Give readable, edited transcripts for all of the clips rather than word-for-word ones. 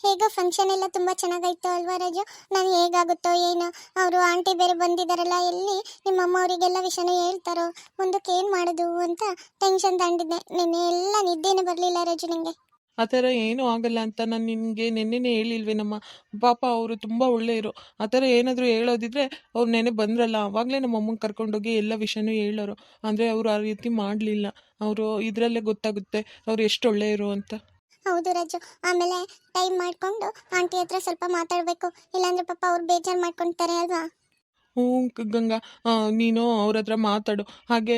ಹೇಗೋ ಫಂಕ್ಷನ್ ಎಲ್ಲ ತುಂಬ ಚೆನ್ನಾಗಾಯ್ತು ಅಲ್ವಾ ರಾಜು? ನಾನು ಹೇಗಾಗುತ್ತೋ ಏನೋ, ಅವರು ಆಂಟಿ ಬೇರೆ ಬಂದಿದ್ದಾರಲ್ಲ, ಎಲ್ಲಿ ನಿಮ್ಮಮ್ಮ ಅವರಿಗೆಲ್ಲ ವಿಷಯನೂ ಹೇಳ್ತಾರೋ, ಮುಂದಕ್ಕೆ ಏನು ಮಾಡೋದು ಅಂತ ಟೆನ್ಷನ್ ತಗೊಂಡಿದ್ದೆ. ನಿನ್ನೆ ಎಲ್ಲ ನಿದ್ದೆನೇ ಬರಲಿಲ್ಲ ರಾಜು ನನಗೆ. ಆ ಥರ ಏನೂ ಆಗಲ್ಲ ಅಂತ ನಾನು ನಿನಗೆ ನೆನ್ನೆನೇ ಹೇಳಿಲ್ವೇನಮ್ಮ. ಪಾಪ ಅವರು ತುಂಬ ಒಳ್ಳೆಯರು. ಆ ಥರ ಏನಾದರೂ ಹೇಳೋದಿದ್ರೆ ಅವ್ರು ನೆನ್ನೆ ಬಂದ್ರಲ್ಲ ಆವಾಗಲೇ ನಮ್ಮ ಅಮ್ಮಂಗೆ ಕರ್ಕೊಂಡೋಗಿ ಎಲ್ಲ ವಿಷಯನೂ ಹೇಳೋರು. ಅಂದರೆ ಅವರು ಆ ರೀತಿ ಮಾಡಲಿಲ್ಲ. ಅವರು ಇದರಲ್ಲೇ ಗೊತ್ತಾಗುತ್ತೆ ಅವ್ರು ಎಷ್ಟು ಒಳ್ಳೆಯರು ಅಂತ. ಹೌದು ರಾಜು. ಆಮೇಲೆ ಟೈಮ್ ಮಾಡಿಕೊಂಡು ಆಂಟಿ ಹತ್ರ ಸ್ವಲ್ಪ ಮಾತಾಡಬೇಕು, ಇಲ್ಲಾಂದ್ರೆ ಪಾಪ ಅವ್ರು ಬೇಜಾರು ಮಾಡ್ಕೊತಾರೆ ಅಲ್ವಾ? ಹ್ಞೂ ಗಂಗಾ, ನೀನು ಅವ್ರ ಹತ್ರ ಮಾತಾಡು. ಹಾಗೆ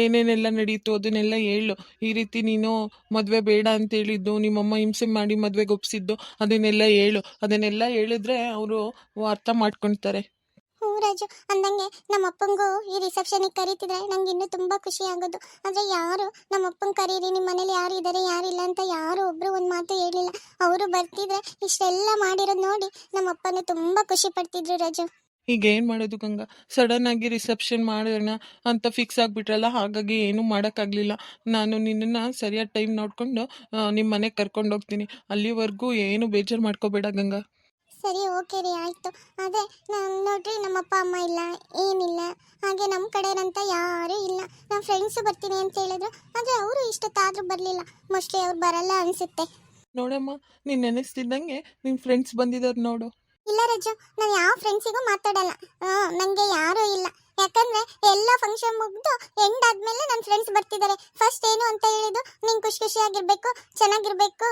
ಏನೇನೆಲ್ಲ ನಡೀತು ಅದನ್ನೆಲ್ಲ ಹೇಳು. ಈ ರೀತಿ ನೀನು ಮದುವೆ ಬೇಡ ಅಂತ ಹೇಳಿದ್ದು, ನಿಮ್ಮಮ್ಮ ಹಿಂಸೆ ಮಾಡಿ ಮದುವೆಗೆ ಒಪ್ಸಿದ್ದು, ಅದನ್ನೆಲ್ಲ ಹೇಳು. ಅದನ್ನೆಲ್ಲ ಹೇಳಿದ್ರೆ ಅವರು ಅರ್ಥ ಮಾಡ್ಕೊಳ್ತಾರೆ. ಹ್ಞೂ ರಾಜು, ಅಂದಂಗೆ ನಮ್ಮ ಅಪ್ಪಂಗೂ ಈ ರಿಸೆಪ್ಷನಿಗೆ ಕರೀತಿದ್ರೆ ನಂಗೆ ಇನ್ನೂ ತುಂಬ ಖುಷಿ ಆಗೋದು. ಆದರೆ ಯಾರು ನಮ್ಮ ಅಪ್ಪಂಗೆ ಕರೀರಿ, ನಿಮ್ಮ ಮನೇಲಿ ಯಾರು ಇದ್ದಾರೆ ಯಾರಿಲ್ಲ ಅಂತ ಯಾರು ಒಬ್ಬರು ಒಂದು ಮಾತು ಹೇಳಿಲ್ಲ. ಅವರು ಬರ್ತಿದ್ರೆ ಇಷ್ಟೆಲ್ಲ ಮಾಡಿರೋದು ನೋಡಿ ನಮ್ಮ ಅಪ್ಪನೂ ತುಂಬ ಖುಷಿ ಪಡ್ತಿದ್ರು ರಾಜು. ಈಗ ಏನು ಮಾಡೋದು ಗಂಗಾ? ಸಡನ್ನಾಗಿ ರಿಸೆಪ್ಷನ್ ಮಾಡೋಣ ಅಂತ ಫಿಕ್ಸ್ ಆಗಿಬಿಟ್ರಲ್ಲ, ಹಾಗಾಗಿ ಏನೂ ಮಾಡೋಕ್ಕಾಗಲಿಲ್ಲ. ನಾನು ನಿನ್ನನ್ನು ಸರಿಯಾದ ಟೈಮ್ ನೋಡಿಕೊಂಡು ನಿಮ್ಮ ಮನೆಗೆ ಕರ್ಕೊಂಡು ಹೋಗ್ತೀನಿ. ಅಲ್ಲಿವರೆಗೂ ಏನು ಬೇಜಾರು ಮಾಡ್ಕೋಬೇಡ ಗಂಗಾ. ಸರಿ, ಓಕೆ ರೀ, ಆಯಿತು. ಅದೇ ನಾನು ನೋಡ್ರಿ, ನಮ್ಮ ಅಪ್ಪ ಅಮ್ಮ ಇಲ್ಲ, ಏನಿಲ್ಲ. ಹಾಗೆ ನಮ್ಮ ಕಡೆಯರಂತ ಯಾರೂ ಇಲ್ಲ. ನಮ್ಮ ಫ್ರೆಂಡ್ಸು ಬರ್ತೀನಿ ಅಂತ ಹೇಳಿದ್ರು, ಆದರೆ ಅವರು ಇಷ್ಟೊತ್ತಾದರೂ ಬರಲಿಲ್ಲ. ಮೋಸ್ಟ್ಲಿ ಅವ್ರು ಬರಲ್ಲ ಅನಿಸುತ್ತೆ. ನೋಡಮ್ಮ, ನೀನು ನೆನೆಸ್ತಿದ್ದಂಗೆ ನಿಮ್ಮ ಫ್ರೆಂಡ್ಸ್ ಬಂದಿದ್ದಾರೆ ನೋಡು. ಇಲ್ಲ ರಜು, ನಾನು ಯಾವ ಫ್ರೆಂಡ್ಸಿಗೂ ಮಾತಾಡಲ್ಲ. ನನಗೆ ಯಾರೂ ಇಲ್ಲ. ಯಾಕಂದ್ರೆ ಎಲ್ಲ ಫಂಕ್ಷನ್ ಮುಗಿದು ಎಂಡ್ ಆದ್ಮೇಲೆ ನನ್ನ ಫ್ರೆಂಡ್ಸ್ ಬರ್ತಿದ್ದಾರೆ. ಫಸ್ಟ್ ಏನು ಅಂತ ಹೇಳಿದ್ದು, ನೀನು ಖುಷಿ ಖುಷಿಯಾಗಿರ್ಬೇಕು, ಚೆನ್ನಾಗಿರ್ಬೇಕು,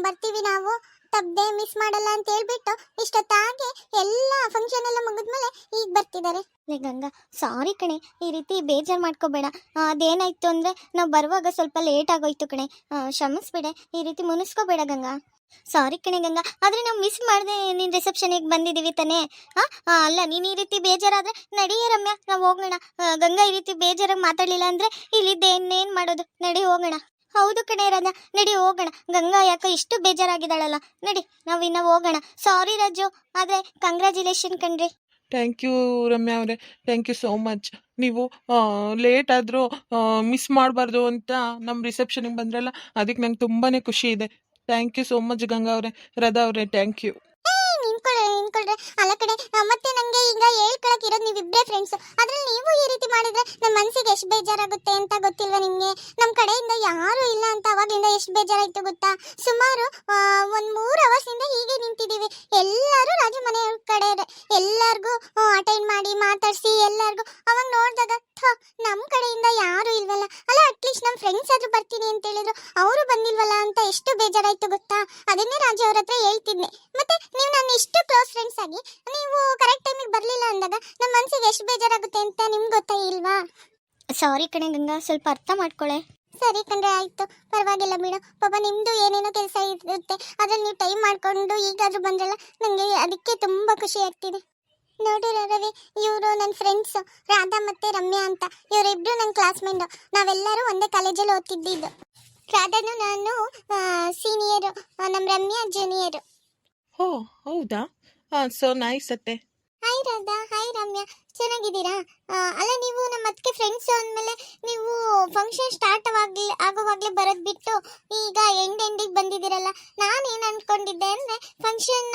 ಬರ್ತೀವಿ ನಾವು, ತಪ್ಪದೆ ಮಿಸ್ ಮಾಡಲ್ಲ ಅಂತ ಹೇಳ್ಬಿಟ್ಟು ಇಷ್ಟೊತ್ತಾಗಿ ಎಲ್ಲ ಫಂಕ್ಷನ್ ಎಲ್ಲ ಮುಗಿದ್ಮೇಲೆ ಈಗ ಬರ್ತಿದ್ದಾರೆ. ಲೇ ಗಂಗಾ, ಸಾರಿ ಕಣೆ, ಈ ರೀತಿ ಬೇಜಾರು ಮಾಡ್ಕೋಬೇಡ. ಅದೇನಾಯ್ತು ಅಂದರೆ ನಾವು ಬರುವಾಗ ಸ್ವಲ್ಪ ಲೇಟ್ ಆಗೋಯ್ತು ಕಣೆ, ಕ್ಷಮಿಸ್ಬಿಡೆ. ಈ ರೀತಿ ಮುನಿಸ್ಕೋಬೇಡ ಗಂಗಾ. ಸಾರಿ ಕಣೆ ಗಂಗಾ, ಆದರೆ ನಾವು ಮಿಸ್ ಮಾಡಿದೆ ನೀನು ರಿಸೆಪ್ಷನಿಗೆ ಬಂದಿದ್ದೀವಿ ತಾನೇ. ಅಲ್ಲ, ನೀನು ಈ ರೀತಿ ಬೇಜಾರಾದರೆ ನಡಿಯೇ ರಮ್ಯಾ, ನಾವು ಹೋಗೋಣ. ಗಂಗಾ ಈ ರೀತಿ ಬೇಜಾರಾಗಿ ಮಾತಾಡಲಿಲ್ಲ ಅಂದರೆ ಇಲ್ಲಿದ್ದೆ ಇನ್ನೇನು ಮಾಡೋದು, ನಡಿ ಹೋಗೋಣ. ಹೌದು ಕಣೆ ರಾಜ, ನಡಿ ಹೋಗೋಣ. ಗಂಗಾ ಯಾಕೆ ಇಷ್ಟು ಬೇಜಾರಾಗಿದ್ದಾಳಲ್ಲ, ನಡಿ ನಾವಿನ್ನ ಹೋಗೋಣ. ಸಾರಿ ರಾಜು, ಆದರೆ ಕಂಗ್ರ್ಯಾಚುಲೇಷನ್ ಕಣ್ರಿ. ಥ್ಯಾಂಕ್ ಯು ರಮ್ಯಾ ಅವರೇ, ಥ್ಯಾಂಕ್ ಯು ಸೋ ಮಚ್. ನೀವು ಲೇಟ್ ಆದರೂ ಮಿಸ್ ಮಾಡಬಾರ್ದು ಅಂತ ನಮ್ಮ ರಿಸೆಪ್ಷನಿಗೆ ಬಂದ್ರಲ್ಲ, ಅದಕ್ಕೆ ನಂಗೆ ತುಂಬಾ ಖುಷಿ ಇದೆ. Thank you so much Ganga ಅವರೇ, ರದಾ ಅವರೇ, ಥ್ಯಾಂಕ್ ಯು. ನಿಂತ್ಕೊಳ್ರೆ ಅಲ್ಲ ಕಡೆ. ಮತ್ತೆ ನಂಗೆ ಈಗ ಹೇಳ್ಕೊಳಕ್ ಇರೋದು ನೀವಿಬ್ಬರೇ ಫ್ರೆಂಡ್ಸ್. ಅದ್ರಲ್ಲಿ ನೀವು ಈ ರೀತಿ ಮಾಡಿದ್ರೆ ನನ್ನ ಮನಸ್ಸಿಗೆ ಎಷ್ಟು ಬೇಜಾರಾಗುತ್ತೆ ಅಂತ ಗೊತ್ತಿಲ್ವಾ ನಿಮ್ಗೆ? ನಮ್ಮ ಕಡೆಯಿಂದ ಯಾರು ಇಲ್ಲ ಅಂತ ಅವಾಗಿಂದ ಎಷ್ಟು ಬೇಜಾರಾಯ್ತು ಗೊತ್ತಾ? ಸುಮಾರು ಒಂದು 3 ಅವರ್ಸಿಂದ ಹೀಗೆ ನಿಂತಿದ್ದೀವಿ. ಎಲ್ಲರೂ ರಾಜು ಮನೆ ಕಡೆ ಎಲ್ಲರಿಗೂ ಅಟೆಂಡ್ ಮಾಡಿ ಮಾತಾಡಿಸಿ ಎಲ್ಲರಿಗೂ ಅವಾಗ ನೋಡಿದಾಗ ನಮ್ಮ ಕಡೆಯಿಂದ ಯಾರು ಇಲ್ವಲ್ಲ, ಅಲ್ಲ ಅಟ್ಲೀಸ್ಟ್ ನಮ್ಮ ಫ್ರೆಂಡ್ಸ್ ಆದ್ರೂ ಬರ್ತೀನಿ ಅಂತ ಹೇಳಿದ್ರು, ಅವರು ಬಂದಿಲ್ವಲ್ಲ ಅಂತ ಎಷ್ಟು ಬೇಜಾರಾಯ್ತು ಗೊತ್ತಾ? ಅದನ್ನೇ ರಾಜು ಅವ್ರ ಹತ್ರ ಹೇಳ್ತಿದ್ದೆ. ಮತ್ತೆ ನೀವು ನನ್ನ ಇಷ್ಟು ಕ್ಲೋಸ್ ಫ್ರೆಂಡ್ಸ್ ಆಗಿ ನೀವು ಕರೆಕ್ಟ್ ಟೈಮಿಗೆ ಬರಲಿಲ್ಲ ಅಂದಾಗ ನಮ್ಮ ಮನಸ್ಸಿಗೆ ಎಷ್ಟು ಬೇಜಾರಾಗುತ್ತೆ ಅಂತ ನಿಮ್ಗೆ ಗೊತ್ತಾ ಇಲ್ವಾ? ಸಾರಿ ಕಣೆ ಗಂಗಾ, ಸ್ವಲ್ಪ ಅರ್ಥ ಮಾಡ್ಕೊಳ್ಳೆ. ಸರಿ ಕಣ್ರೆ, ಆಯಿತು, ಪರವಾಗಿಲ್ಲ ಬಿಡು. ಪಾಪ ನಿಮ್ಮದು ಏನೇನೋ ಕೆಲಸ ಇರುತ್ತೆ, ಅದ್ರಲ್ಲಿ ನೀವು ಟೈಮ್ ಮಾಡಿಕೊಂಡು ಈಗಾದರೂ ಬಂದ್ರಲ್ಲ, ನನಗೆ ಅದಕ್ಕೆ ತುಂಬ ಖುಷಿ ಆಗ್ತಿದೆ. ನೋಡು ರವಿ, ಇವರು ನನ್ನ ಫ್ರೆಂಡ್ಸು ರಾಧಾ ಮತ್ತು ರಮ್ಯಾ ಅಂತ. ಇವರಿಬ್ಬರು ನನ್ನ ಕ್ಲಾಸ್ಮೇಟು. ನಾವೆಲ್ಲರೂ ಒಂದೇ ಕಾಲೇಜಲ್ಲಿ ಓದ್ತಿದ್ದಿದ್ದು. ರಾಧಾನು ನಾನು ಸೀನಿಯರು, ನಮ್ಮ ರಮ್ಯಾ ಜೂನಿಯರು. ಓ ಹೌದಾ? ಸೊ ನೈಸ್ ಅತ್ತೆ. ಹಾಯ್ ರಾಧಾ, ಹಾಯ್ ರಮ್ಯಾ, ಚೆನ್ನಾಗಿದ್ದೀರಾ? ಅಲ್ಲ, ನೀವು ನಮ್ಮ ಅದಕ್ಕೆ ಫ್ರೆಂಡ್ಸು ಅಂದಮೇಲೆ ನೀವು ಫಂಕ್ಷನ್ ಸ್ಟಾರ್ಟ್ ಆಗೋವಾಗಲೇ ಬರೋದು ಬಿಟ್ಟು ಈಗ ಎಂಡಿಗೆ ಬಂದಿದ್ದೀರಲ್ಲ. ನಾನೇನು ಅಂದ್ಕೊಂಡಿದ್ದೆ ಅಂದರೆ ಫಂಕ್ಷನ್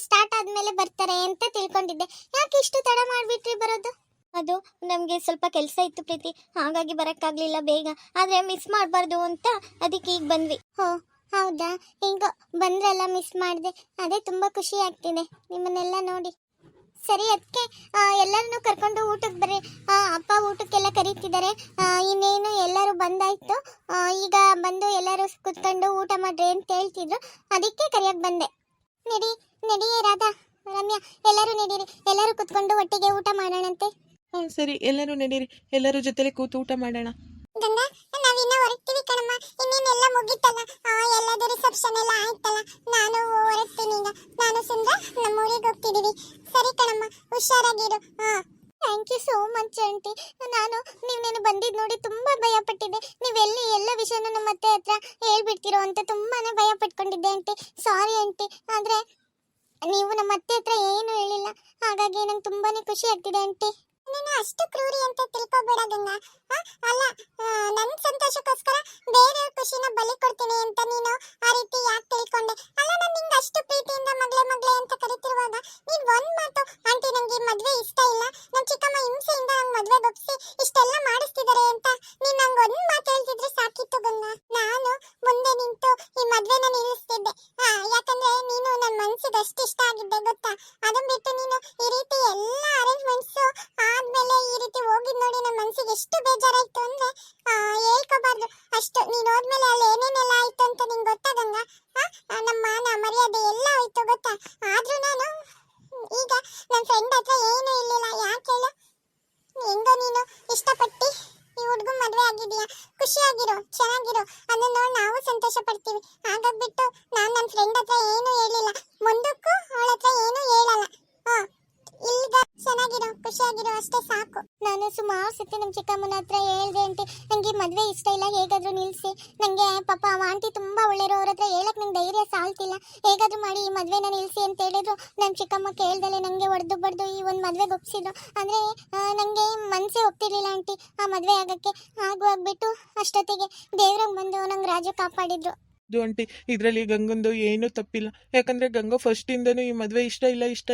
ಸ್ಟಾರ್ಟ್ ಆದಮೇಲೆ ಬರ್ತಾರೆ ಅಂತ ತಿಳ್ಕೊಂಡಿದ್ದೆ. ಯಾಕೆ ಇಷ್ಟು ತಡ ಮಾಡಿಬಿಟ್ರಿ ಬರೋದು? ಅದು ನಮಗೆ ಸ್ವಲ್ಪ ಕೆಲಸ ಇತ್ತು ಪ್ರೀತಿ, ಹಾಗಾಗಿ ಬರೋಕ್ಕಾಗಲಿಲ್ಲ ಬೇಗ. ಆದರೆ ಮಿಸ್ ಮಾಡಬಾರ್ದು ಅಂತ ಅದಕ್ಕೆ ಈಗ ಬಂದ್ವಿ. ಹೌದಾ? ಹಿಂಗೋ ಬಂದ್ರಲ್ಲ, ಮಿಸ್ ಮಾಡಿದೆ. ಅದೇ ತುಂಬ ಖುಷಿ ಆಗ್ತಿದೆ ನಿಮ್ಮನ್ನೆಲ್ಲ ನೋಡಿ. ಸರಿ, ಅದಕ್ಕೆ ಎಲ್ಲರನ್ನೂ ಕರ್ಕೊಂಡು ಊಟಕ್ಕೆ ಬರ್ರಿ. ಅಪ್ಪ ಊಟಕ್ಕೆಲ್ಲ ಕರೀತಿದ್ದಾರೆ. ಇನ್ನೇನು ಎಲ್ಲರೂ ಬಂದಾಯ್ತು. ಈಗ ಬಂದು ಎಲ್ಲರೂ ಕುತ್ಕೊಂಡು ಊಟ ಮಾಡ್ರಿ ಅಂತ ಹೇಳ್ತಿದ್ರು, ಅದಕ್ಕೆ ಕರೆಯೋಕ್ಕೆ ಬಂದೆ. ನಡಿಯೇ ರಾಧಾ, ರಮ್ಯಾ, ಎಲ್ಲರೂ ನಡೀರಿ, ಎಲ್ಲರೂ ಕುತ್ಕೊಂಡು ಒಟ್ಟಿಗೆ ಊಟ ಮಾಡೋಣಂತೆ. ಹಾಂ ಸರಿ, ಎಲ್ಲರೂ ನಡೀರಿ, ಎಲ್ಲರೂ ಜೊತೆಲೆ ಕೂತು ಊಟ ಮಾಡೋಣ. ಗಂಗಾ, ನಾವಿನ್ನ ಹೊರಡ್ತೀವಿ ಕಣಮ್ಮ. ಇನ್ನೇನೆಲ್ಲ ಮುಗೀತಲ್ಲ, ಎಲ್ಲದೂ ರಿಸೆಪ್ಷನ್ ಎಲ್ಲ ಆಯ್ತಲ್ಲ, ನಾನು ಹೊರಡ್ತೀನಿ ಈಗ. ನಾನು ಸುಂದ್ರ ನಮ್ಮೂರಿಗೆ ಹೋಗ್ತಿದ್ದೀವಿ. ಸರಿ ಕಣಮ್ಮ, ಹುಷಾರಾಗಿರು. Thank you so much aunty. ನೀವೇನು ಬಂದಿದ್ದು ನೋಡಿ ತುಂಬ ಭಯ ಪಟ್ಟಿದ್ದೆ. ನೀವೆಲ್ಲಿ ಎಲ್ಲ ವಿಷಯನೂ ನಮ್ಮ ಅತ್ತೆ ಹತ್ರ ಹೇಳ್ಬಿಡ್ತೀರೋ ಅಂತ ತುಂಬಾ ಭಯ ಪಟ್ಕೊಂಡಿದ್ದೆ ಆಂಟಿ. ಸಾರಿ ಆಂಟಿ, ಆದರೆ ನೀವು ನಮ್ಮ ಅತ್ತೆ ಹತ್ರ ಏನು ಹೇಳಿಲ್ಲ, ಹಾಗಾಗಿ ನಂಗೆ ತುಂಬಾ ಖುಷಿ ಆಗ್ತಿದೆ ಆಂಟಿ. ನೀನು ಅಷ್ಟು ಕ್ರೂರಿ ಅಂತ ತಿಳ್ಕೊಬೇಡ ಗಂಗಾ. ಆ, ಅಲ್ಲ, ನನ್ನ ಸಂತೋಷಕ್ಕೋಸ್ಕರ ಬೇರೆಯವ್ರ ಖುಷಿನ ಬಲಿ ಕೊಡ್ತೀನಿ ಅಂತ ನೀನು ಆ ರೀತಿ ಯಾಕೆ ತಿಳ್ಕೊಂಡೆ? ಅಲ್ಲ, ನಾನು ನಿಂಗೆ ಅಷ್ಟು ಪ್ರೀತಿಯಿಂದ ಮಗಳೇ ಮಗಳೇ ಅಂತ ಕರಿತಿರುವಾಗ ನೀನ್ ಒಂದ್ ಮಾತು, ಆಂಟಿ ನಂಗೆ ಈ ಮದ್ವೆ ಇಷ್ಟ ಇಲ್ಲ, ನಮ್ ಚಿಕ್ಕಮ್ಮ ಹಿಂಸೆಯಿಂದ ನಂಗೆ ಮದ್ವೆ ಒಪ್ಸಿ ಇಷ್ಟೆಲ್ಲ ಮಾಡಿಸ್ತಿದ್ದಾರೆ ಅಂತ ನೀನ್ ನಂಗೆ ಒಂದ್ ಮಾತು ಹೇಳ್ತಿದ್ರೆ ಸಾಕಿತ್ತು ಗಂಗಾ. ನಾನು ಮುಂದೆ ನಿಂತು ಈ ಮದ್ವೆನ ನಿಲ್ಲಿಸ್ತಿದ್ದೆ. ಯಾಕಂದ್ರೆ ನೀನು ನನ್ನ ಮನ್ಸಿಗೆ ಅಷ್ಟು ಇಷ್ಟ ಆಗಿದ್ದೆ ಗೊತ್ತಾ. ಅದನ್ನ ಬಿಟ್ಟು ನೀನು ಈ ರೀತಿ ಎಲ್ಲ ಅರೇಂಜ್ಮೆಂಟ್ಸ್ ಆದ್ಮೇಲೆ ಈ ರೀತಿ ಹೋಗಿದ್ ನೋಡಿ ನನ್ನ ಮನ್ಸಿಗೆ ಎಷ್ಟು ಬೇಜಾರಾಯ್ತು ಅಂದ್ರೆ ಹೇಳ್ಕೋಬಾರ್ದು ಅಷ್ಟು. ನೀನ್ ಹೋದ್ಮೇಲೆ ಅಲ್ಲಿ ಏನೇನೆಲ್ಲ ಆಯ್ತು ಅಂತ ನಿಂಗೆ ಗೊತ್ತಾ ಗಂಗಾ. ನಮ್ಮ ಮಾನ ಮರ್ಯಾದೆ ಎಲ್ಲ ಹೋಯ್ತು ಗೊತ್ತಾ. ಆದ್ರೂ ನಾನು ಈಗ ನನ್ನ ಫ್ರೆಂಡ್ ಹತ್ರ ಏನೂ ಇರ್ಲಿಲ್ಲ. ಯಾಕೆ ಹೇಳು? ಹೆಂಗೋ ನೀನು ಇಷ್ಟಪಟ್ಟು ಈ ಹುಡುಗ ಮದ್ವೆ ಆಗಿದೀಯಾ, ಖುಷಿಯಾಗಿರೋ, ಚೆನ್ನಾಗಿರೋ, ಅದನ್ನ ನೋಡಿ ನಾವು ಸಂತೋಷ ಪಡ್ತೀವಿ. ಹಾಗಾಗ್ಬಿಟ್ಟು ನಾನು ನನ್ನ ಫ್ರೆಂಡ್ ಹತ್ರ ಏನೂ ಹೇಳಿಲ್ಲ, ಮುಂದಕ್ಕೂ ಅವಳ ಹತ್ರ ಏನೂ ಹೇಳಲ್ಲ. ಈಗ ಚೆನ್ನಾಗಿರೋ, ಖುಷಿಯಾಗಿರೋ, ಅಷ್ಟೇ ಸಾಕು. ನಾನು ಸುಮಾರು ಸತಿ ನಮ್ಮ ಚಿಕ್ಕಮ್ಮನ ಹತ್ರ ಹೇಳ್ದೆ ಆಂಟಿ ನಂಗೆ ಮದ್ವೆ ಇಷ್ಟ ಇಲ್ಲ, ಹೇಗಾದ್ರೂ ನಿಲ್ಸಿ. ನಂಗೆ ಪಾಪ ಅವ ಆಂಟಿ ತುಂಬಾ ಒಳ್ಳೆಯವರು, ಅವ್ರ ಹತ್ರ ಹೇಳಕ್ ನಂಗೆ ಧೈರ್ಯ ಸಾಲ್ತಿಲ್ಲ. ಹೇಗಾದ್ರೂ ಮಾಡಿ ಈ ಮದ್ವೆನ ನಿಲ್ಸಿ ಅಂತ ಹೇಳಿದ್ರು. ನಮ್ಮ ಚಿಕ್ಕಮ್ಮ ಕೇಳ್ದಲೆ ನಂಗೆ ಹೊಡೆದು ಬಡ್ದು ಈ ಒಂದು ಮದ್ವೆಗೆ ಒಪ್ಸಿದ್ರು. ಅಂದ್ರೆ ನಂಗೆ ಮನ್ಸೇ ಒಪ್ತಿರ್ಲಿಲ್ಲ ಆಂಟಿ ಆ ಮದ್ವೆ ಆಗಕ್ಕೆ. ಆಗ್ಬಿಟ್ಟು ಅಷ್ಟೊತ್ತಿಗೆ ದೇವ್ರಂಗ್ ಬಂದು ನಂಗೆ ರಾಜು ಕಾಪಾಡಿದ್ರು. ಇದು ಆಂಟಿ, ಇದರಲ್ಲಿ ಗಂಗಂದು ಏನೂ ತಪ್ಪಿಲ್ಲ. ಯಾಕಂದರೆ ಗಂಗಾ ಫಸ್ಟಿಂದನೂ ಈ ಮದುವೆ ಇಷ್ಟ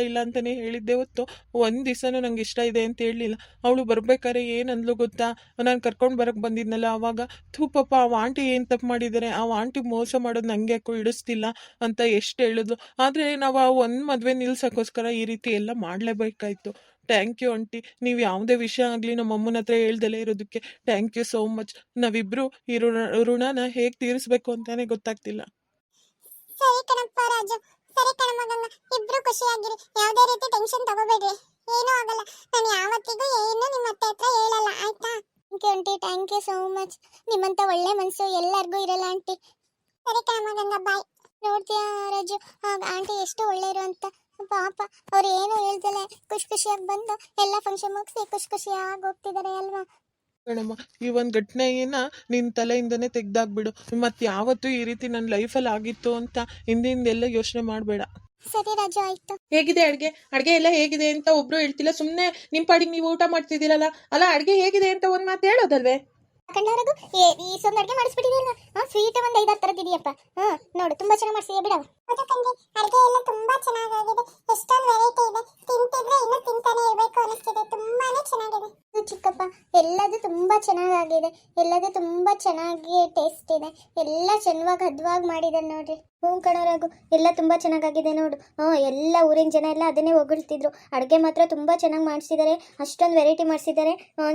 ಇಲ್ಲ ಅಂತಲೇ ಹೇಳಿದ್ದೆ ಹೊತ್ತು ಒಂದು ದಿವಸನೂ ನಂಗೆ ಇಷ್ಟ ಇದೆ ಅಂತ ಹೇಳಲಿಲ್ಲ. ಅವಳು ಬರ್ಬೇಕಾದ್ರೆ ಏನು ಅಂದ್ಲು ಗೊತ್ತಾ, ನಾನು ಕರ್ಕೊಂಡು ಬರೋಕ್ಕೆ ಬಂದಿದ್ನಲ್ಲ ಆವಾಗ, ಥೂ ಪಾಪ ಆ ಆಂಟಿ ಏನು ತಪ್ಪು ಮಾಡಿದ್ದಾರೆ, ಆ ಆಂಟಿ ಮೋಸ ಮಾಡೋದು ನನಗೆ ಯಾಕೋ ಇಡಿಸ್ತಿಲ್ಲ ಅಂತ ಎಷ್ಟು ಹೇಳಿದ್ಲು. ಆದರೆ ನಾವು ಆ ಒಂದು ಮದುವೆ ನಿಲ್ಸೋಕ್ಕೋಸ್ಕರ ಈ ರೀತಿ ಎಲ್ಲ ಮಾಡಲೇಬೇಕಾಯ್ತು. ಥ್ಯಾಂಕ್ ಯು ಆಂಟಿ, ನೀವು ಯಾವುದೇ ವಿಷಯ ಆಗಲಿ ನಮ್ಮ ಅಮ್ಮನ ಹತ್ರ ಹೇಳ್ದಲೇ ಇರೋದಕ್ಕೆ ಥ್ಯಾಂಕ್ ಯು ಸೋ ಮಚ್. ನಾವಿಬ್ಬರು ಈ ಋಣನ ಹೇಗೆ ತೀರಿಸ್ಬೇಕು ಅಂತಾನೆ ಗೊತ್ತಾಗ್ತಿಲ್ಲ. ಸರಿ ಕಣಪ್ಪ ರಾಜು, ಸರಿ ಕಣಮ್ಮ ಗಂಗಾ, ಇಬ್ರು ಖುಷಿಯಾಗಿರಿ, ಯಾವುದೇ ರೀತಿ ಟೆನ್ಷನ್ ತಗೋಬೇಡ್ರಿ, ಏನೂ ಆಗಲ್ಲ. ನಾನು ಯಾವತ್ತಿಗೂ ಏನು ನಿಮ್ಮ ಅತ್ತೆ ಹತ್ರ ಹೇಳಲ್ಲ, ಆಯ್ತಾ? Thank you aunty, thank you so much. ನಿಮ್ಮಂತ ಒಳ್ಳೆ ಮನಸ್ಸು ಎಲ್ಲರಿಗೂ ಇರಲ್ಲ ಆಂಟಿ. ಸರಿ ಕಣಮ್ಮ ಗಂಗಾ, ಬಾಯ್. ನೋಡ್ತೀಯಾ ರಾಜು, ಆಂಟಿ ಎಷ್ಟು ಒಳ್ಳೆಯರು ಅಂತ. ಪಾಪ ಅವ್ರು ಏನು ಹೇಳ್ದಲೆ ಖುಷಿಯಾಗಿ ಬಂದು ಎಲ್ಲ ಫಂಕ್ಷನ್ ಮುಗಿಸಿ ಖುಷಿಯಾಗಿ ಹೋಗ್ತಿದ್ದಾರೆ ಅಲ್ವಾ. ಕಣಮ್ಮ, ಈ ಒಂದು ಘಟನೆಯನ್ನ ನಿನ್ನ ತಲೆಯಿಂದನೇ ತೆಗ್ದಾಕ್ಬಿಡು. ಮತ್ತೆ ಯಾವತ್ತೂ ಈ ರೀತಿ ನನ್ನ ಲೈಫಲ್ಲಿ ಆಗಿತ್ತು ಅಂತ ಹಿಂದಿಂದೆಲ್ಲ ಯೋಚನೆ ಮಾಡಬೇಡ. ಸರಿ ರಾಜು, ಆಯ್ತು. ಹೇಗಿದೆ ಅಡ್ಗೆ ಎಲ್ಲ ಹೇಗಿದೆ ಅಂತ ಒಬ್ರು ಹೇಳ್ತಿಲ್ಲ, ಸುಮ್ಮನೆ ನಿಮ್ಮ ಪಾಡಿಗೆ ನೀವು ಊಟ ಮಾಡ್ತಿದ್ದೀರಲ್ಲ. ಅಲ್ಲ, ಅಡ್ಗೆ ಹೇಗಿದೆ ಅಂತ ಒಂದು ಮಾತು ಹೇಳೋದಲ್ವೇ? ಕಂಡವರೆಗೂ ಈ ಸೊಂದು ಅಡುಗೆ ಮಾಡಿಸ್ಬಿಟ್ಟಿದೆಯಲ್ಲ, ಸ್ವೀಟ್ ಒಂದು 5-6 ಥರದ್ದು ಇದೆಯಪ್ಪ. ನೋಡು, ತುಂಬಾ ಚೆನ್ನಾಗಿ ಮಾಡಿಸಿದೆಯಾ ಬಿಡವ. ಅಡುಗೆ ಎಲ್ಲ ತುಂಬಾ ಚೆನ್ನಾಗಿದೆ, ಎಷ್ಟೊಂದು ವೆರೈಟಿ ಇದೆ, ತಿಂತಿದ್ರೆ ಇನ್ನೂ ತಿಂತಾನೆ ಇರಬೇಕು ಅನಿಸ್ತಿದೆ, ತುಂಬಾನೇ ಚೆನ್ನಾಗಿದೆ. ಚಿಕ್ಕಪ್ಪ, ಎಲ್ಲದೂ ತುಂಬಾ ಚೆನ್ನಾಗಿದೆ, ಎಲ್ಲದೂ ತುಂಬಾ ಚೆನ್ನಾಗಿ ಟೇಸ್ಟ್ ಇದೆ, ಎಲ್ಲ ಚೆನ್ನಾಗಿ ಹದವಾಗಿ ಮಾಡಿದ್ದಾರೆ ನೋಡ್ರಿ. ಕಣವರಾಗು, ಎಲ್ಲ ತುಂಬಾ ಚೆನ್ನಾಗಿದೆ ನೋಡು. ಎಲ್ಲ ಊರಿನ ಜನ ಎಲ್ಲ ಅದನ್ನೇ ಹೊಗಳ್ತಿದ್ರು. ಅಡುಗೆ ಮಾತ್ರ ತುಂಬಾ ಚೆನ್ನಾಗಿ ಮಾಡಿಸಿದ್ದಾರೆ, ಅಷ್ಟೊಂದು ವೆರೈಟಿ ಮಾಡಿಸಿದ್ದಾರೆ,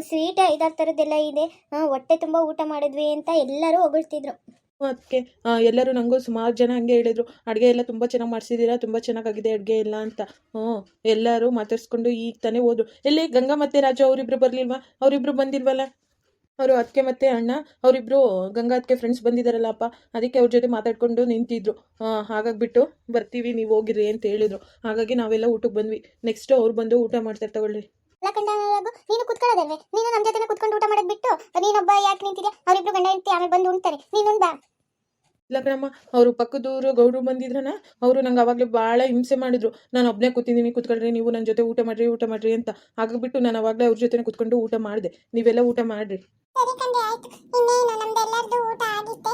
ಸ್ವೀಟ್ 5-6 ಥರದ್ದೆಲ್ಲ ಇದೆ, ಹೊಟ್ಟೆ ತುಂಬ ಊಟ ಮಾಡಿದ್ವಿ ಅಂತ ಎಲ್ಲರೂ ಹೊಗಳ್ತಿದ್ರು. ಅದಕ್ಕೆ ಎಲ್ಲರೂ ನನಗೂ ಸುಮಾರು ಜನ ಹಂಗೆ ಹೇಳಿದರು, ಅಡುಗೆ ಎಲ್ಲ ತುಂಬ ಚೆನ್ನಾಗಿ ಮಾಡಿಸಿದ್ದೀರಾ, ತುಂಬ ಚೆನ್ನಾಗಿದೆ ಅಡುಗೆ ಎಲ್ಲ ಅಂತ. ಎಲ್ಲರೂ ಮಾತಾಡ್ಸ್ಕೊಂಡು ಈಗ ತಾನೇ ಹೋದ್ರು. ಎಲ್ಲಿ ಗಂಗಾ ಮತ್ತು ರಾಜು ಅವರಿಬ್ರು ಬರಲಿಲ್ವಾ? ಅವರಿಬ್ರು ಬಂದಿಲ್ವಲ್ಲ? ಅವರು ಅದಕ್ಕೆ ಮತ್ತೆ ಅಣ್ಣ ಅವರಿಬ್ರು ಗಂಗಾ ಅದಕ್ಕೆ ಫ್ರೆಂಡ್ಸ್ ಬಂದಿದ್ದಾರಲ್ಲಪ್ಪ, ಅದಕ್ಕೆ ಅವ್ರ ಜೊತೆ ಮಾತಾಡ್ಕೊಂಡು ನಿಂತಿದ್ರು. ಹಾಗಾಗ್ಬಿಟ್ಟು ಬರ್ತೀವಿ, ನೀವು ಹೋಗಿರಿ ಅಂತ ಹೇಳಿದ್ರು. ಹಾಗಾಗಿ ನಾವೆಲ್ಲ ಊಟಕ್ಕೆ ಬಂದ್ವಿ. ನೆಕ್ಸ್ಟ್ ಅವ್ರು ಬಂದು ಊಟ ಮಾಡ್ತಾರೆ, ತಗೊಳ್ರಿ. ನೀನು ಕುತ್ಕೊಳ್ಳೋದಲ್ವೇ? ನೀನು ನಮ್ಮ ಜೊತೆ ಕುತ್ಕೊಂಡು ಊಟ ಮಾಡೋದು ಬಿಟ್ಟು ನೀನೊಬ್ಬ ಯಾಕೆ ನಿಂತಿದ್ಯಾ? ಅವರಿಬ್ರು ಗಂಡ ಹೆಂಡತಿ ಆಮೇಲೆ ಬಂದು ಉಣ್ತಾರೆ, ನೀನೊಂದು ಬಾ. ಇಲ್ಲ ಕಣಮ್ಮ, ಅವರು ಪಕ್ಕದೂರು ಗೌಡ್ರು ಬಂದಿದ್ರನ, ಅವರು ನಂಗೆ ಅವಾಗಲೇ ಭಾಳ ಹಿಂಸೆ ಮಾಡಿದ್ರು. ನಾನು ಒಬ್ಬನೇ ಕೂತಿದ್ದೀನಿ, ಕೂತ್ಕೊಳ್ರಿ, ನೀವು ನನ್ನ ಜೊತೆ ಊಟ ಮಾಡ್ರಿ ಅಂತ. ಹಾಗಾಗ್ಬಿಟ್ಟು ನಾನು ಅವಾಗಲೇ ಅವ್ರ ಜೊತೆ ಕೂತ್ಕೊಂಡು ಊಟ ಮಾಡಿದೆ. ನೀವೆಲ್ಲ ಊಟ ಮಾಡ್ರಿ. ಸರಿ ಕಂಡೆ, ಆಯ್ತು. ಇನ್ನೇನು ನಮ್ದೆಲ್ಲರದು ಊಟ ಆಗಿತ್ತೆ.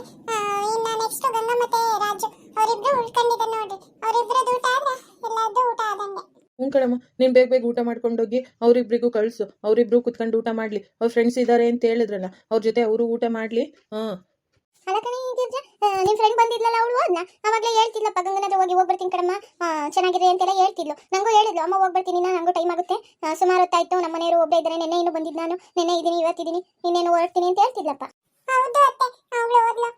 ಇನ್ನು ನೆಕ್ಸ್ಟ್ ಗಂಗಾ ಮತ್ತೆ ರಾಜು ಅವರಿಬ್ರು ಉಳ್ಕೊಂಡಿದ್ದೆ ನೋಡ್ರಿ. ಅವರಿಬ್ರದ್ದು ಊಟ ಆದ್ರೆ ಎಲ್ಲರದು ಊಟ ಆದಂಗೆ. ಕಣಮ್ಮ, ನೀನು ಬೇಗ ಊಟ ಮಾಡ್ಕೊಂಡೋಗಿ ಅವರಿಬ್ರಿಗೂ ಕಳಿಸು. ಅವರಿಬ್ರು ಕುತ್ಕೊಂಡು ಊಟ ಮಾಡಲಿ. ಅವ್ರ ಫ್ರೆಂಡ್ಸ್ ಇದ್ದಾರೆ ಅಂತ ಹೇಳಿದ್ರಲ್ಲ, ಅವ್ರ ಜೊತೆ ಅವರು ಊಟ ಮಾಡಲಿ. ನಿಮ್ಮ ಫ್ರೆಂಡ್ ಬಂದಿದ್ಲಲ್ಲ, ಅವಳು ಹೋದ್ನ? ಅವಾಗಲೇ ಹೇಳ್ತಿದ್ಲಪ್ಪ, ಗಂಗನಾದ ಹೋಗ್ಬರ್ತೀನಿ ಕಣಮ್ಮ, ಚೆನ್ನಾಗಿದೆ ಅಂತೆಲ್ಲ ಹೇಳ್ತಿದ್ಲು. ನಂಗೂ ಹೇಳಿದ್ಲು, ಅಮ್ಮ ಹೋಗ್ಬರ್ತೀನಿ, ನಂಗೂ ಟೈಮ್ ಆಗುತ್ತೆ, ಸುಮಾರು ಹೊತ್ತಾಯ್ತು, ನಮ್ಮ ಮನೆಯವರು ಒಬ್ಬೇ ಇದ್ದಾರೆ, ನೆನ್ನೆ ಇನ್ನೂ ಬಂದಿದ್ದು ನಾನು, ನೆನ್ನೆ ಇದ್ದೀನಿ, ಇವತ್ತಿದ್ದೀನಿ, ಇನ್ನೇನು ಹೊರಡ್ತೀನಿ ಅಂತ ಹೇಳ್ತಿದ್ಲಪ್ಪ. ಹೌದು ಅತ್ತೆ, ಅವಳು ಹೋದ್ಲು.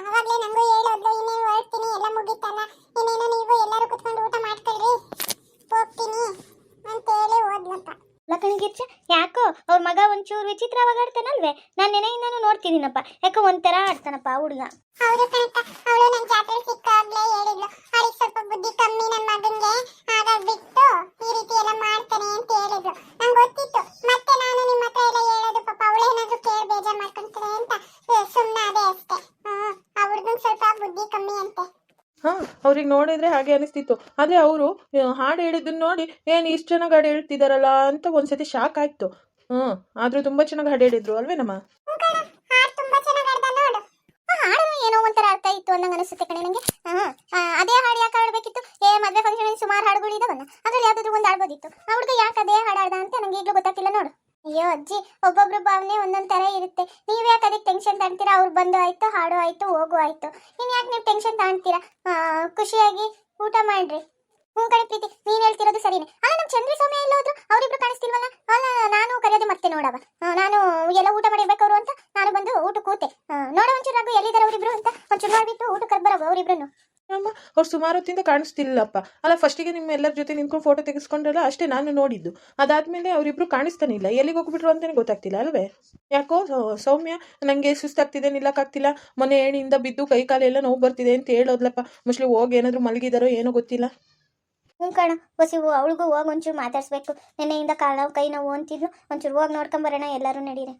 ಅವಾಗಲೇ ನಂಗೂ ಹೇಳೋದ್ಲು, ಇನ್ನೇನು ಹೊರಡ್ತೀನಿ, ಎಲ್ಲ ಮುಗೀತಲ್ಲ, ಇನ್ನೇನು ನೀವು ಎಲ್ಲರೂ ಕುತ್ಕೊಂಡು ಊಟ ಮಾಡ್ಕೊಳ್ರಿ, ಹೋಗ್ತೀನಿ ಅಂತ ಹೇಳಿ ಹೋದ್ಲಪ್ಪ. ಲಕ್ಕಣಿಗಿರ್ಚ ಯಾಕೋ ಅವ್ರ ಮಗ ಒಂಚೂರು ವಿಚಿತ್ರವಾಗಿ ಆಡ್ತಾನಲ್ವೇ? ನಾನು ನೆನೆಯಿಂದನೂ ನೋಡ್ತಿದ್ದೀನಪ್ಪ, ಯಾಕೋ ಒಂಥರ ಆಡ್ತಾನಪ್ಪ ಆ ಹುಡುಗ. ಹೌದು ಕಣಕ್ಕ, ಅವಳು ನನ್ನ ಜಾತ್ರೆ ಸಿಕ್ಕಾಗ್ಲೇ ಹೇಳಿದ್ಲು, ಅವಳಿಗೆ ಸ್ವಲ್ಪ ಬುದ್ಧಿ ಕಮ್ಮಿ ನನ್ನ ಮಗನ್ಗೆ, ಹಾಗಾಗ್ಬಿಟ್ಟು ಈ ರೀತಿ ಎಲ್ಲ ಮಾಡ್ತಾನೆ ಅಂತ ಹೇಳಿದ್ಲು. ನಂಗೆ ಗೊತ್ತಿತ್ತು, ಮತ್ತೆ ನಾನು ನಿಮ್ಮ ಹತ್ರ ಎಲ್ಲ ಹೇಳೋದು, ಪಾಪ ಅವಳೇನಾದ್ರೂ ಕೇಳಿ ಬೇಜಾರು ಮಾಡ್ಕೊಂತಾರೆ ಅಂತ ಸುಮ್ಮನೆ ಅದೇ ಅಷ್ಟೇ. ಆ ಹುಡುಗನ್ ಸ್ವಲ್ಪ ಬುದ್ಧಿ ಕಮ್ಮಿ ಅಂತೆ. ಅವ್ರು ಅವ್ರಿಗೆ ನೋಡಿದ್ರೆ ಹಾಗೆ ಅನಿಸ್ತಿತ್ತು. ಆದರೆ ಅವರು ಹಾಡು ಹೇಳಿದ್ದನ್ನು ನೋಡಿ ಏನು ಇಷ್ಟು ಚೆನ್ನಾಗಿ ಹಾಡು ಹೇಳ್ತಿದಾರಲ್ಲ ಅಂತ ಒಂದ್ಸತಿ ಶಾಕ್ ಆಯಿತು. ಆದರೂ ತುಂಬ ಚೆನ್ನಾಗಿ ಹಾಡು ಹೇಳಿದ್ರು ಅಲ್ವೇನಮ್ಮ? ಹಾಡು ತುಂಬಾ ಚೆನ್ನಾಗಿ ಹಾಡ್ದ ನೋಡು. ಹಾಡು ಏನೋ ಒಂಥರ ಅರ್ಥ ಇತ್ತು ಅನ್ನಂಗೆ ಅನಿಸುತ್ತೆ ಕಣೆ ನನಗೆ. ಅದೇ ಹಾಡು ಯಾಕೆ ಹಾಡಬೇಕಿತ್ತು? ಮದುವೆ ಫಂಕ್ಷನ್ ಸುಮಾರು ಹಾಡುಗಳು ಇದಾವಲ್ಲ, ಅದ್ರಲ್ಲಿ ಯಾವ್ದಾದ್ರು ಒಂದು ಆಡ್ಬೋದಿತ್ತು. ಆ ಹುಡುಗ ಯಾಕೆ ಅದೇ ಹಾಡು ಹಾಡ್ದ ಅಂತ ನನಗೆ ಈಗಲೂ ಗೊತ್ತಾಗ್ತಿಲ್ಲ ನೋಡು. ಅಯ್ಯೋ ಅಜ್ಜಿ, ಒಬ್ಬೊಬ್ರು ಭಾವನೆ ಒಂದೊಂದ್ ತರ ಇರುತ್ತೆ. ನೀವ್ ಯಾಕೆ ಅದಕ್ಕೆ ಟೆನ್ಷನ್ ತಗೊಂತೀರಾ? ಅವ್ರು ಬಂದು ಆಯ್ತು, ಹಾಡು ಆಯ್ತು, ಹೋಗು ಆಯ್ತು. ಇನ್ ಯಾಕೆ ನೀವು ಟೆನ್ಷನ್ ತಗೊಂತೀರಾ? ಖುಷಿಯಾಗಿ ಊಟ ಮಾಡ್ರಿ. ಕಡೆ ಪ್ರೀತಿ, ನೀನ್ ಹೇಳ್ತಿರೋದು ಸರಿನೇ. ಅಲ್ಲ, ನಮ್ ಚಂದ್ರಿ ಸೌಮ್ಯ ಎಲ್ಲ ಹೋದ್ರು? ಅವ್ರಿಬ್ರು ಕಾಣಿಸ್ತಿಲ್ವಲ್ಲ? ಅಲ್ಲ, ನಾನು ಕರೆಯೋದು ಮತ್ತೆ ನೋಡವ. ನಾನು ಎಲ್ಲ ಊಟ ಮಾಡಿರ್ಬೇಕು ಅವ್ರು ಅಂತ ನಾನು ಬಂದು ಊಟ ಕೂತೆ. ನೋಡ ಒಂಚೂರಾಗು ಎಲ್ಲಿದ್ದಾರೆ ಅವ್ರಿಬ್ರು ಅಂತ ಒಂಚೂರು ನೋಡ್ಬಿಟ್ಟು ಊಟ ಕರ್ಬರವ ಅವ್ರಿಬ್ರು. ಅಮ್ಮ, ಅವ್ರು ಸುಮಾರು ಹೊತ್ತಿಂದ ಕಾಣಿಸ್ತಿಲ್ಲಪ್ಪ. ಅಲ್ಲ, ಫಸ್ಟಿಗೆ ನಿಮ್ಮ ಎಲ್ಲರ ಜೊತೆ ನಿಂತ್ಕೊಂಡು ಫೋಟೋ ತೆಗೆಸ್ಕೊಂಡ್ರಲ್ಲ, ಅಷ್ಟೇ ನಾನು ನೋಡಿದ್ದು. ಅದಾದ್ಮೇಲೆ ಅವರಿಬ್ರು ಕಾಣಿಸ್ತಾನೆ ಇಲ್ಲ, ಎಲ್ಲಿಗೆ ಹೋಗ್ಬಿಟ್ರು ಅಂತಲೇ ಗೊತ್ತಾಗ್ತಿಲ್ಲ ಅಲ್ವೇ? ಯಾಕೋ ಸೌಮ್ಯ ನನಗೆ ಸುಸ್ತಾಗ್ತಿದೆ, ನಿಲ್ಲಕ್ಕಾಗ್ತಿಲ್ಲ, ಮೊನ್ನೆ ಏಣಿಯಿಂದ ಬಿದ್ದು ಕೈ ಕಾಲೆಲ್ಲ ನೋವು ಬರ್ತಿದೆ ಅಂತ ಹೇಳೋದ್ಲಪ್ಪ. ಮೋಸ್ಟ್ಲಿ ಹೋಗಿ ಏನಾದರೂ ಮಲಗಿದಾರೋ ಏನೋ ಗೊತ್ತಿಲ್ಲ. ಕಣ ಹೊಸಿವು, ಅವಳಿಗೂ ಹೋಗಿ ಒಂಚೂರು ಮಾತಾಡ್ಸ್ಬೇಕು. ನೆನ್ನೆಯಿಂದ ಕಾಲು ನೋವು ಕೈ ನೋವು ಅಂತಿದ್ಲು. ಒಂಚೂರು ಹೋಗಿ ನೋಡ್ಕೊಂಬರೋಣ ಎಲ್ಲರೂ ನಡೀರಿ.